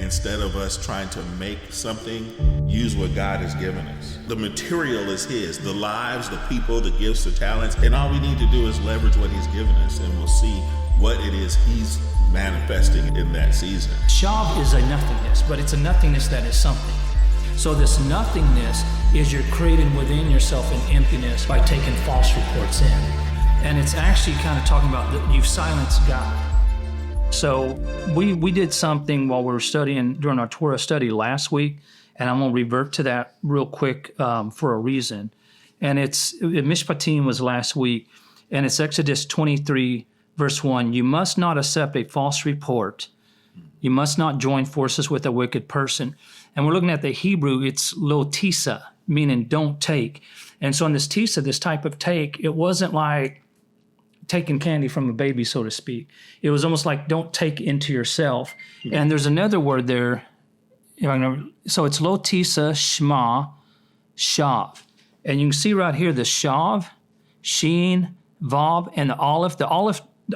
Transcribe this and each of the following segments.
instead of us trying to make something, use what God has given us. The material is his, the lives, the people, the gifts, the talents, and all we need to do is leverage what he's given us, and we'll see what it is he's manifesting in that season. Shav is a nothingness, but it's a nothingness that is something. So this nothingness is you're creating within yourself an emptiness by taking false reports in. And it's actually kind of talking about that you've silenced God. So we did something while we were studying during our Torah study last week, and I'm going to revert to that real quick for a reason. And Mishpatim was last week, and it's Exodus 23, verse 1. You must not accept a false report. You must not join forces with a wicked person. And we're looking at the Hebrew, it's lo tisa, meaning don't take. And so in this tisa, this type of take, it wasn't like taking candy from a baby, so to speak. It was almost like don't take into yourself. And there's another word there. So it's lo tisa, shma, shav. And you can see right here the shav, sheen, vav, and the aleph. The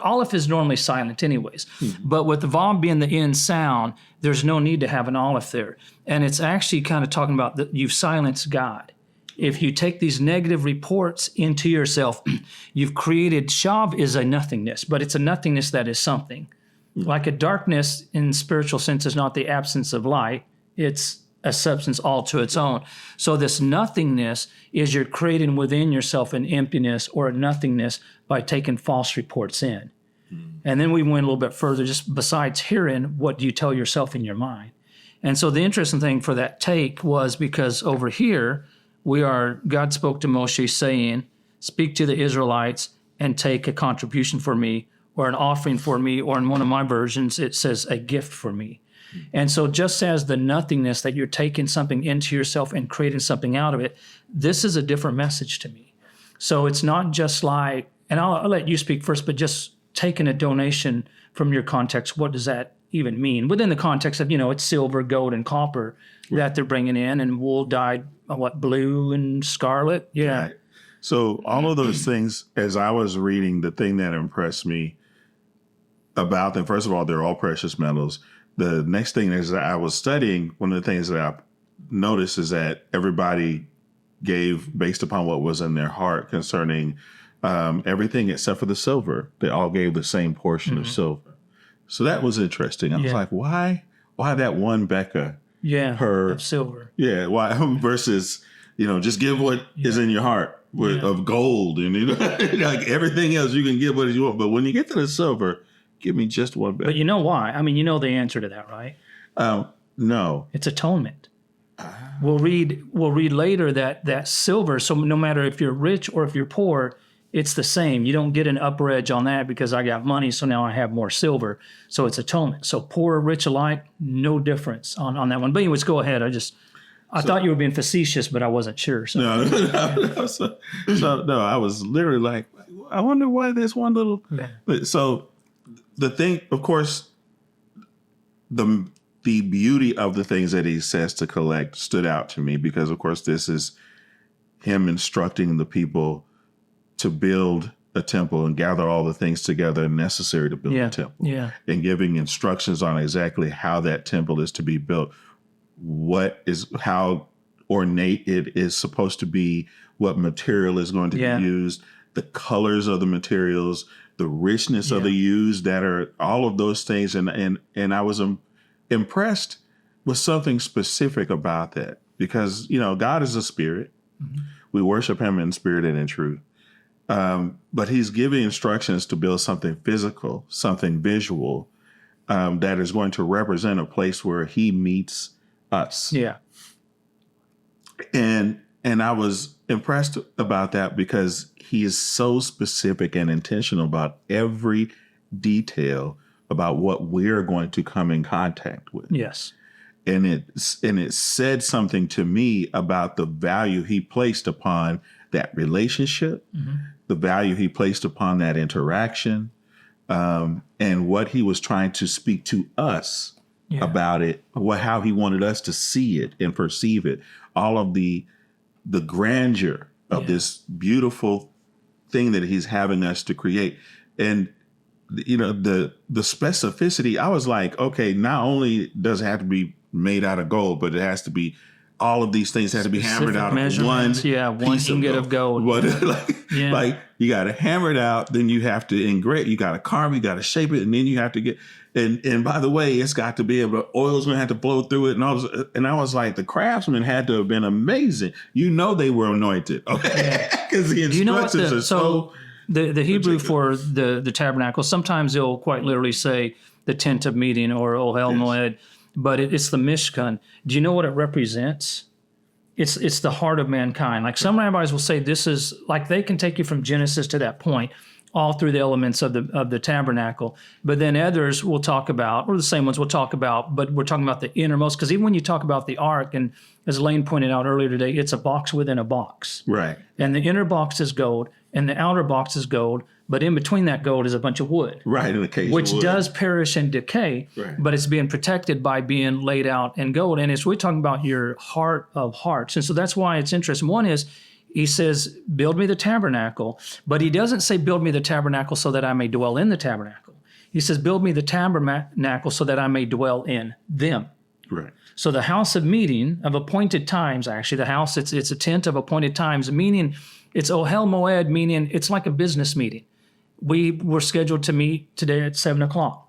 aleph is normally silent anyways. But with the vav being the end sound, there's no need to have an aleph there. And it's actually kind of talking about that you've silenced God. If you take these negative reports into yourself, you've created, shav is a nothingness, but it's a nothingness that is something. Like a darkness in spiritual sense is not the absence of light, it's a substance all to its own. So this nothingness is you're creating within yourself an emptiness or a nothingness by taking false reports in. And then we went a little bit further, just besides hearing, what do you tell yourself in your mind? And so the interesting thing for that take was because over here, God spoke to Moshe saying, speak to the Israelites and take a contribution for me or an offering for me, or in one of my versions, it says a gift for me. And so just as the nothingness that you're taking something into yourself and creating something out of it, this is a different message to me. So it's not just like, and I'll let you speak first, but just taking a donation from your context, what does that even mean? Within the context of, it's silver, gold, and copper that they're bringing in, and wool dyed, blue and scarlet? Yeah. Right. So all of those things, as I was reading, the thing that impressed me about them, first of all, they're all precious metals. The next thing is that I was studying, one of the things that I noticed is that everybody gave based upon what was in their heart concerning everything except for the silver. They all gave the same portion of silver. So that was interesting. I was like, why that one Becca? Of silver. Yeah, why versus, just give what is in your heart of gold. And like everything else, you can give what you want. But when you get to the silver, give me just one Becca. But you know why? I mean, you know the answer to that, right? No. It's atonement. We'll read later that silver, so no matter if you're rich or if you're poor, it's the same. You don't get an upper edge on that because I got money, so now I have more silver. So it's atonement. So poor or rich alike, no difference on that one. But anyways, go ahead. I thought you were being facetious, but I wasn't sure. So. No, I was literally like, I wonder why there's one little. Yeah. So the thing, of course, the beauty of the things that he says to collect stood out to me because, of course, this is him instructing the people to build a temple and gather all the things together necessary to build a temple. Yeah. And giving instructions on exactly how that temple is to be built, how ornate it is supposed to be, what material is going to be used, the colors of the materials, the richness of the use that are all of those things. And I was impressed with something specific about that because, God is a spirit. Mm-hmm. We worship him in spirit and in truth. But he's giving instructions to build something physical, something visual, that is going to represent a place where he meets us. Yeah. And I was impressed about that because he is so specific and intentional about every detail about what we're going to come in contact with. Yes. And it said something to me about the value he placed upon that relationship, the value he placed upon that interaction, and what he was trying to speak to us about it, how he wanted us to see it and perceive it, all of the grandeur of this beautiful thing that he's having us to create. And the specificity, I was like, okay, not only does it have to be made out of gold, but it has to be, all of these things have to be hammered out of one ingot of gold. Like you got to hammer it out, then you have to engrave, you got to carve, you got to shape it, and then you have to get, and by the way, it's got to be able to, oil's going to have to blow through it. And I was like, the craftsmen had to have been amazing. They were anointed. Okay. Because the instructions are so the Hebrew for the tabernacle, sometimes it'll quite literally say the tent of meeting or Ohel Moed, but it's the Mishkan. Do you know what it represents? It's the heart of mankind. Like some rabbis will say this is, like they can take you from Genesis to that point, all through the elements of the tabernacle. But then others will talk about, or the same ones will talk about, but we're talking about the innermost, because even when you talk about the ark, and as Lane pointed out earlier today, it's a box within a box. Right. And the inner box is gold, and the outer box is gold, but in between that gold is a bunch of wood. Right, in the case which of wood. Does perish and decay, right. But it's being protected by being laid out in gold. And it's really talking about your heart of hearts. And so that's why it's interesting. One is, he says, build me the tabernacle, but he doesn't say build me the tabernacle so that I may dwell in the tabernacle. He says build me the tabernacle so that I may dwell in them. Right. So the house of meeting of appointed times, actually, the house, it's a tent of appointed times, meaning it's Ohel Moed, meaning it's like a business meeting. We were scheduled to meet today at 7:00.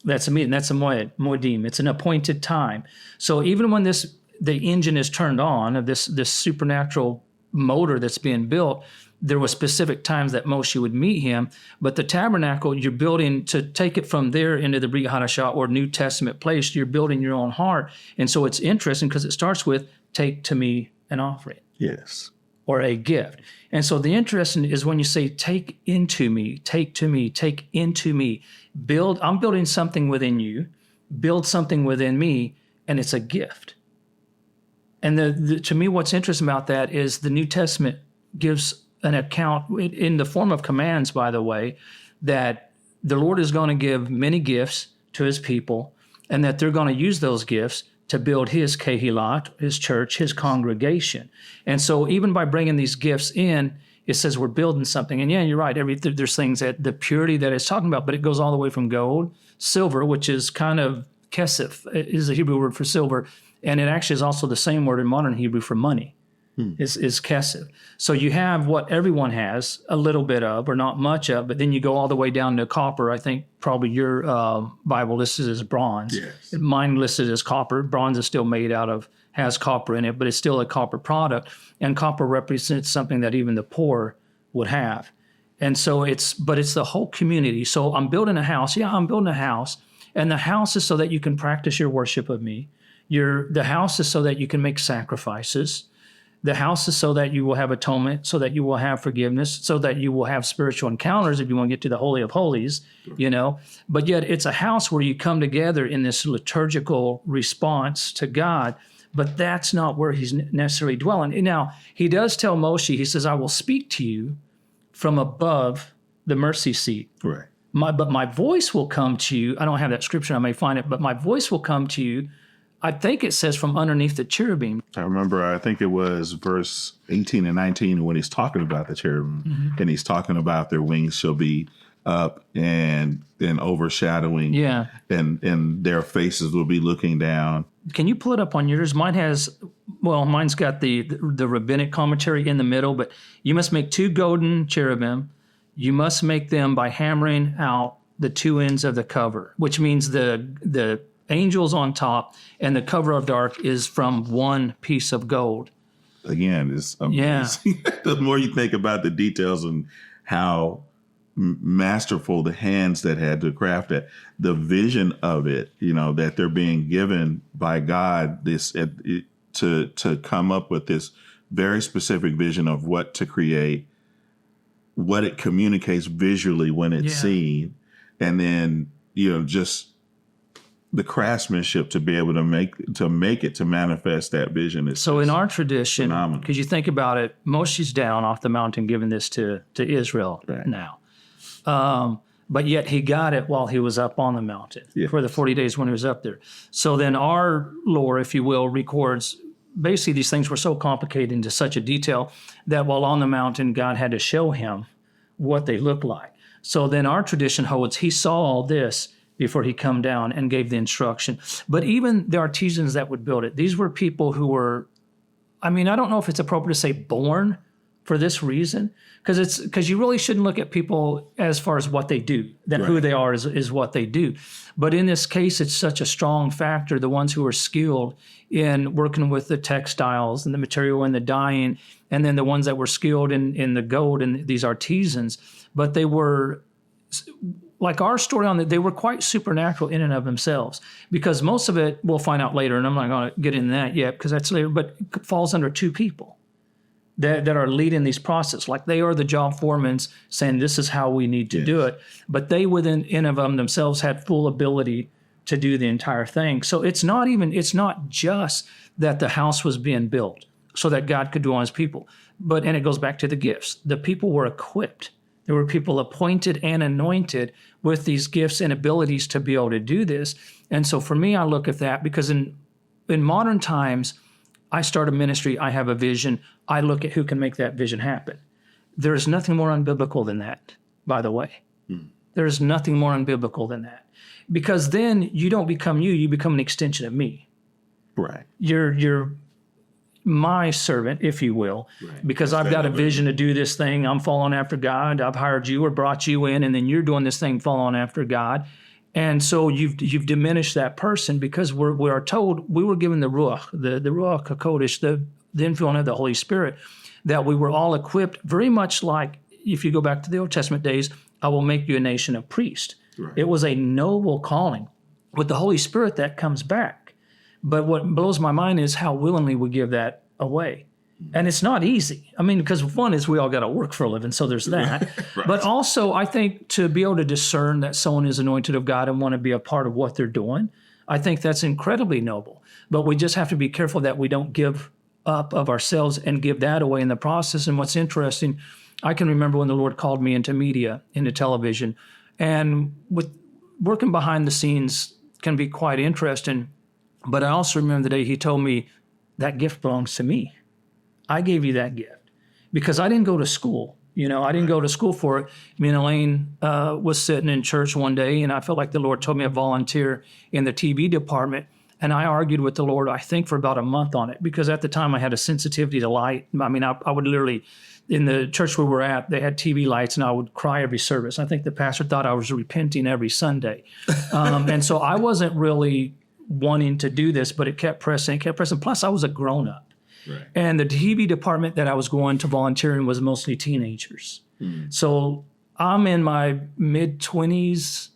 That's a meeting. That's a Moedim. It's an appointed time. So even when the engine is turned on of this supernatural motor that's being built, there were specific times that Moshe would meet him. But the tabernacle, you're building to take it from there into the Brit Hadashah or New Testament place. You're building your own heart. And so it's interesting because it starts with, take to me an offering. Yes. Or a gift. And so the interesting is when you say, take into me, take to me, take into me, I'm building something within you, build something within me, and it's a gift. And to me, what's interesting about that is the New Testament gives an account in the form of commands, by the way, that the Lord is going to give many gifts to his people, and that they're going to use those gifts to build his kehilat, his church, his congregation. And so even by bringing these gifts in, it says we're building something. And yeah, you're right. There's things that the purity that it's talking about, but it goes all the way from gold, silver, which is kind of kesef, is the Hebrew word for silver. And it actually is also the same word in modern Hebrew for money, is kesef. So you have what everyone has a little bit of, or not much of, but then you go all the way down to copper. I think probably your Bible listed as bronze. Yes. Mine listed as copper. Bronze is still made has copper in it, but it's still a copper product. And copper represents something that even the poor would have. And so it's the whole community. So I'm building a house. Yeah, I'm building a house. And the house is so that you can practice your worship of me. The house is so that you can make sacrifices. The house is so that you will have atonement, so that you will have forgiveness, so that you will have spiritual encounters if you want to get to the Holy of Holies, But yet it's a house where you come together in this liturgical response to God, but that's not where he's necessarily dwelling. Now, he does tell Moshe, he says, I will speak to you from above the mercy seat. Right. But my voice will come to you. I don't have that scripture, I may find it, but my voice will come to you. I think it says from underneath the cherubim. I remember, I think it was verse 18 and 19 when he's talking about the cherubim, and he's talking about their wings shall be up and overshadowing. Yeah. And their faces will be looking down. Can you pull it up on yours? Mine's got the rabbinic commentary in the middle, but you must make 2 golden cherubim. You must make them by hammering out the 2 ends of the cover, which means the angels on top, and the cover of the ark is from one piece of gold. Again, it's amazing. Yeah. The more you think about the details and how masterful the hands that had to craft it, the vision of it, that they're being given by God, to come up with this very specific vision of what to create, what it communicates visually when it's seen, and then just the craftsmanship to be able to make it to manifest that vision is so in our tradition, phenomenal. Because you think about it, Moshe's down off the mountain giving this to Israel now. But yet he got it while he was up on the mountain for the 40 days when he was up there. So then our lore, if you will, records basically these things were so complicated into such a detail that while on the mountain, God had to show him what they looked like. So then our tradition holds he saw all this before he come down and gave the instruction. But even the artisans that would build it, these were people who were, I don't know if it's appropriate to say born for this reason, because you really shouldn't look at people as far as what they do, that who they are is what they do. But in this case, it's such a strong factor, the ones who are skilled in working with the textiles and the material and the dyeing, and then the ones that were skilled in the gold and these artisans. But they were, like our story on that, they were quite supernatural in and of themselves, because most of it we'll find out later, and I'm not going to get into that yet because that's later, but it falls under two people that are leading these processes. Like they are the job foremans saying this is how we need to do it, but they within and of themselves had full ability to do the entire thing. So it's not just that the house was being built so that God could dwell on his people, and it goes back to the gifts. The people were equipped. There were people appointed and anointed with these gifts and abilities to be able to do this. And so for me, I look at that because in modern times, I start a ministry, I have a vision, I look at who can make that vision happen. There is nothing more unbiblical than that, by the way. There is nothing more unbiblical than that. Because then you don't become you become an extension of me. Right. You're my servant, if you will, because I've got a vision to do this thing. I'm following after God. I've hired you or brought you in, and then you're doing this thing following after God. And so you've diminished that person because we are told we were given the Ruach, the Ruach HaKodesh, the infilling of the Holy Spirit, that we were all equipped very much like, if you go back to the Old Testament days, I will make you a nation of priests. Right. It was a noble calling. With the Holy Spirit, that comes back. But what blows my mind is how willingly we give that away. And it's not easy. Because one is we all got to work for a living, so there's that. Right. But also, I think to be able to discern that someone is anointed of God and want to be a part of what they're doing, I think that's incredibly noble. But we just have to be careful that we don't give up of ourselves and give that away in the process. And what's interesting, I can remember when the Lord called me into media, into television, and with working behind the scenes can be quite interesting. But I also remember the day he told me, that gift belongs to me. I gave you that gift because I didn't go to school. I didn't go to school for it. Me and Elaine was sitting in church one day, and I felt like the Lord told me to volunteer in the TV department. And I argued with the Lord, I think, for about a month on it, because at the time I had a sensitivity to light. I would literally, in the church where we're at, they had TV lights, and I would cry every service. I think the pastor thought I was repenting every Sunday. And so I wasn't really wanting to do this, but it kept pressing. Plus, I was a grown-up. Right. And the TV department that I was going to volunteer in was mostly teenagers. So I'm in my mid-20s,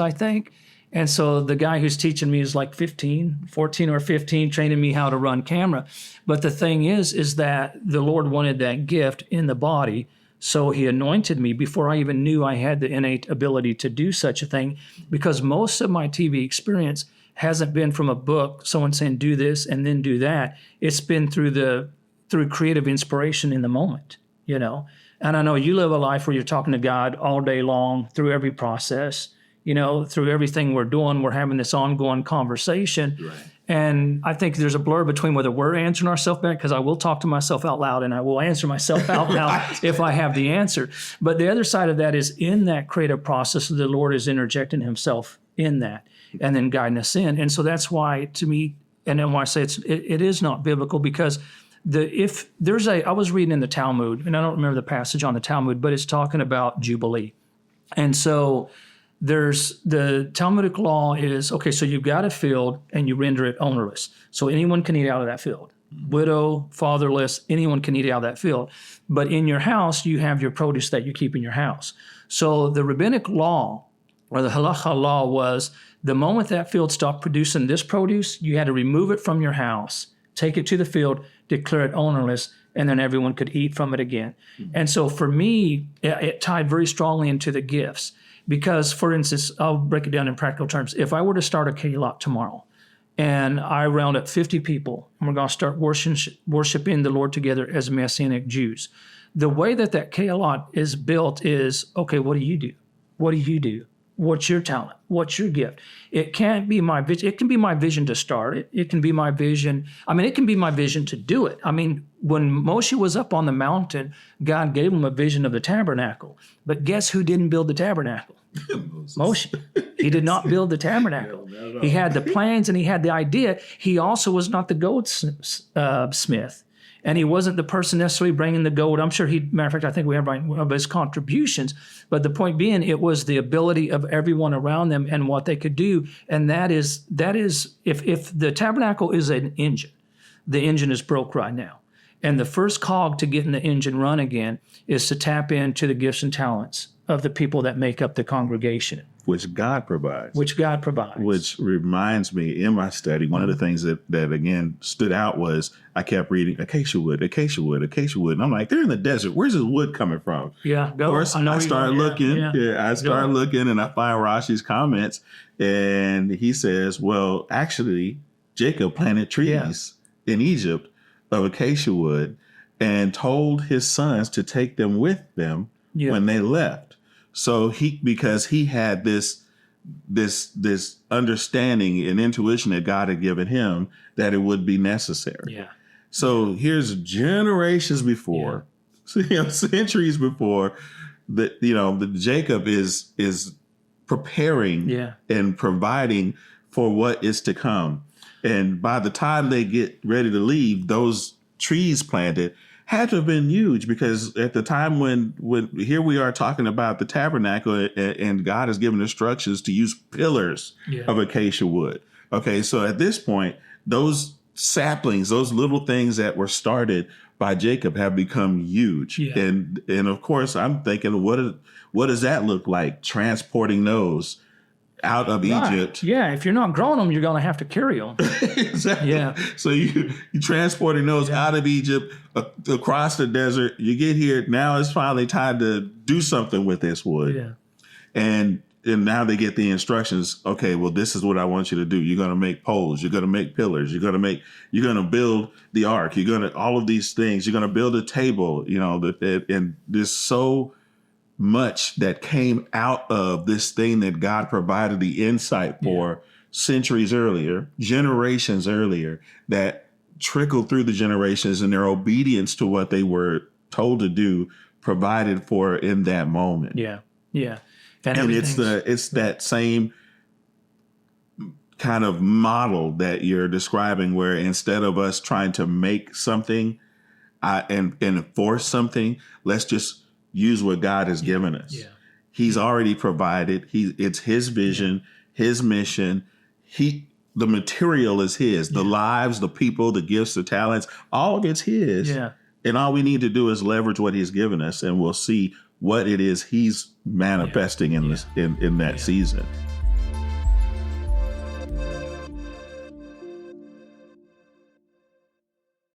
I think. And so the guy who's teaching me is like 14 or 15, training me how to run camera. But the thing is that the Lord wanted that gift in the body. So he anointed me before I even knew I had the innate ability to do such a thing, because most of my TV experience hasn't been from a book, someone saying do this and then do that. It's been through creative inspiration in the moment, And I know you live a life where you're talking to God all day long through every process, through everything we're doing, we're having this ongoing conversation. Right. And I think there's a blur between whether we're answering ourselves back, because I will talk to myself out loud and I will answer myself out loud if I have the answer. But the other side of that is in that creative process, the Lord is interjecting himself in that and then guiding us in. And so that's why, to me, and then why I say it is not biblical, because I was reading in the Talmud, and I don't remember the passage on the Talmud, but it's talking about Jubilee. And so there's the Talmudic law is, okay, so you've got a field and you render it ownerless. So anyone can eat out of that field. Widow, fatherless, anyone can eat out of that field. But in your house, you have your produce that you keep in your house. So the rabbinic law, or the halacha law, was the moment that field stopped producing this produce, you had to remove it from your house, take it to the field, declare it ownerless, and then everyone could eat from it again. Mm-hmm. And so for me, it tied very strongly into the gifts. Because, for instance, I'll break it down in practical terms. If I were to start a K-Lot tomorrow, and I round up 50 people, and we're going to start worshiping the Lord together as Messianic Jews, the way that K-Lot is built is, okay, what do you do? What do you do? What's your talent? What's your gift? It can't be my vision. It can be my vision to start it. It can be my vision. I mean, it can be my vision to do it. I mean, when Moshe was up on the mountain, God gave him a vision of the tabernacle. But guess who didn't build the tabernacle? Moshe. He did not build the tabernacle. He had the plans and he had the idea. He also was not the goldsmith. And he wasn't the person necessarily bringing the gold. I'm sure matter of fact, I think we have one of his contributions. But the point being, it was the ability of everyone around them and what they could do. And that is if the tabernacle is an engine, the engine is broke right now. And the first cog to getting the engine run again is to tap into the gifts and talents of the people that make up the congregation. Which God provides. Which reminds me, in my study, one of the things that again stood out was I kept reading acacia wood, acacia wood, acacia wood. And I'm like, they're in the desert. Where's this wood coming from? Yeah, go. Of course, I started looking. I started looking and I find Rashi's comments. And he says, well, actually, Jacob planted trees in Egypt of acacia wood and told his sons to take them with them when they left. So because he had this understanding and intuition that God had given him that it would be necessary. Yeah. So here's generations before, centuries before that, the Jacob is preparing and providing for what is to come. And by the time they get ready to leave, those trees planted had to have been huge, because at the time when here we are talking about the tabernacle and God has given instructions to use pillars of acacia wood. Okay, so at this point, those saplings, those little things that were started by Jacob have become huge. Yeah. And of course, I'm thinking, what does that look like? Transporting those out of Egypt. Yeah, if you're not growing them, you're going to have to carry them. Exactly. Yeah. So you're transporting those out of Egypt across the desert. You get here, now it's finally time to do something with this wood. Yeah. And now they get the instructions. Okay, well, this is what I want you to do. You're going to make poles. You're going to make pillars. You're going to build the ark. You're going to all of these things. You're going to build a table. And there's so much that came out of this thing that God provided the insight for centuries earlier, generations earlier, that trickled through the generations, and their obedience to what they were told to do provided for in that moment. Yeah. Yeah. And it's that same kind of model that you're describing, where instead of us trying to make something and enforce something, let's just use what God has given us. Yeah. He's already provided. It's his vision, his mission. The material is his. The lives, the people, the gifts, the talents, all of it's his. Yeah. And all we need to do is leverage what he's given us, and we'll see what it is he's manifesting in that season.